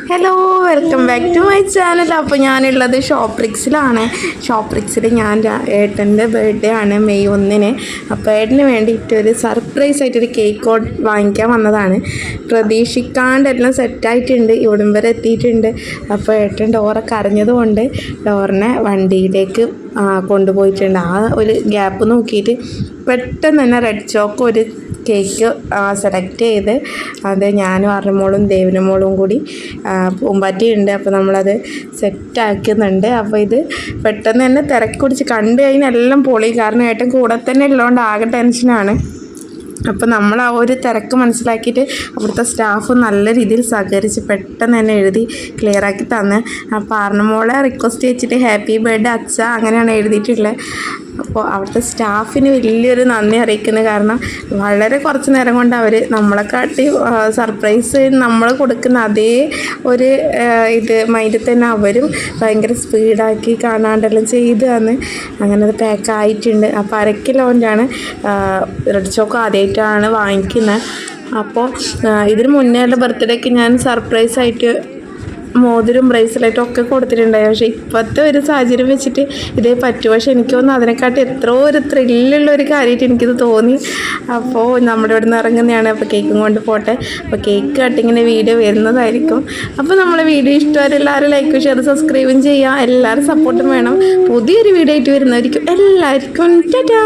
Hello, welcome back to my channel. അപ്പോൾ ഞാനുള്ളത് ഷോപ്രിക്സിലാണ്. ഷോപ്രിക്സിൽ ഏട്ടൻ്റെ ബർത്ത്ഡേ ആണ് മെയ് 1. അപ്പോൾ ഏട്ടന് വേണ്ടിയിട്ട് ഒരു സർപ്രൈസ് ആയിട്ടൊരു കേക്ക് വാങ്ങിക്കാൻ വന്നതാണ്. പ്രതീക്ഷിക്കാണ്ടെല്ലാം സെറ്റായിട്ടുണ്ട്, ഇവിടം വരെ എത്തിയിട്ടുണ്ട്. അപ്പോൾ ഏട്ടൻ ഡോറൊക്കെ അറിഞ്ഞതുകൊണ്ട് ഡോറിനെ വണ്ടിയിലേക്ക് കൊണ്ടുപോയിട്ടുണ്ട്. ആ ഒരു ഗ്യാപ്പ് നോക്കിയിട്ട് പെട്ടെന്ന് തന്നെ റെഡ് ചോക്ക് ഒരു കേക്ക് സെലക്ട് ചെയ്ത് അത് ഞാനും അറുമോളും ദേവനമോളും കൂടി പൂമ്പാറ്റിയുണ്ട്. അപ്പോൾ നമ്മളത് സെറ്റാക്കുന്നുണ്ട്. അപ്പോൾ ഇത് പെട്ടെന്ന് തന്നെ തിരക്ക് പിടിച്ച് കണ്ടു കഴിഞ്ഞാൽ എല്ലാം പൊളി. കാരണം ഏട്ടൻ കൂടെ തന്നെ ഉള്ളതുകൊണ്ട് ആകെ ടെൻഷനാണ്. അപ്പോൾ നമ്മൾ ആ ഒരു തിരക്ക് മനസ്സിലാക്കിയിട്ട് അവിടുത്തെ സ്റ്റാഫ് നല്ല രീതിയിൽ സഹകരിച്ച് പെട്ടെന്ന് തന്നെ എഴുതി ക്ലിയറാക്കി തന്ന്. അപ്പോൾ അറുമോളെ റിക്വസ്റ്റ് വെച്ചിട്ട് ഹാപ്പി ബർത്ത്ഡേ അച്ഛ അങ്ങനെയാണ് എഴുതിയിട്ടുള്ളത്. അപ്പോൾ അവിടുത്തെ സ്റ്റാഫിന് വലിയൊരു നന്ദി അറിയിക്കുന്നത്. കാരണം വളരെ കുറച്ച് നേരം കൊണ്ട് അവർ നമ്മളെക്കാട്ടി സർപ്രൈസ് നമ്മൾ കൊടുക്കുന്ന അതേ ഒരു മൈൻഡിൽ തന്നെ അവരും ഭയങ്കര സ്പീഡാക്കി കാണാണ്ടെല്ലാം ചെയ്ത് തന്ന് അങ്ങനെ അത് പാക്ക് ആയിട്ടുണ്ട്. അപ്പോൾ 1/2 കിലോൻ്റെയാണ് റെഡ് ചോക്ക് ആദ്യമായിട്ടാണ് വാങ്ങിക്കുന്നത്. അപ്പോൾ ഇതിന് മുന്നേ ഉള്ള ബർത്ത്ഡേക്ക് ഞാൻ സർപ്രൈസായിട്ട് മോതിരം ബ്രേസ്ലെറ്റും ഒക്കെ കൊടുത്തിട്ടുണ്ടായി. പക്ഷേ ഇപ്പോഴത്തെ ഒരു സാഹചര്യം വെച്ചിട്ട് ഇതേ പറ്റൂ. പക്ഷേ എനിക്ക് തോന്നുന്നു അതിനെക്കാട്ടി എത്രയോ ഒരു ത്രില്ലുള്ള ഒരു കാര്യമായിട്ട് എനിക്കിത് തോന്നി. അപ്പോൾ നമ്മുടെ ഇവിടെ നിന്ന് ഇറങ്ങുന്നതാണ്. അപ്പോൾ കേക്കും കൊണ്ട് പോട്ടെ. അപ്പോൾ കേക്ക് കട്ടിങ്ങിൻ്റെ വീഡിയോ വരുന്നതായിരിക്കും. അപ്പോൾ നമ്മളെ വീഡിയോ ഇഷ്ടമായാലും എല്ലാവരും ലൈക്കും ഷെയർ സബ്സ്ക്രൈബും ചെയ്യുക. എല്ലാവരും സപ്പോർട്ടും വേണം. പുതിയൊരു വീഡിയോ ആയിട്ട് വരുന്നതായിരിക്കും. എല്ലാവർക്കും ടാറ്റാ.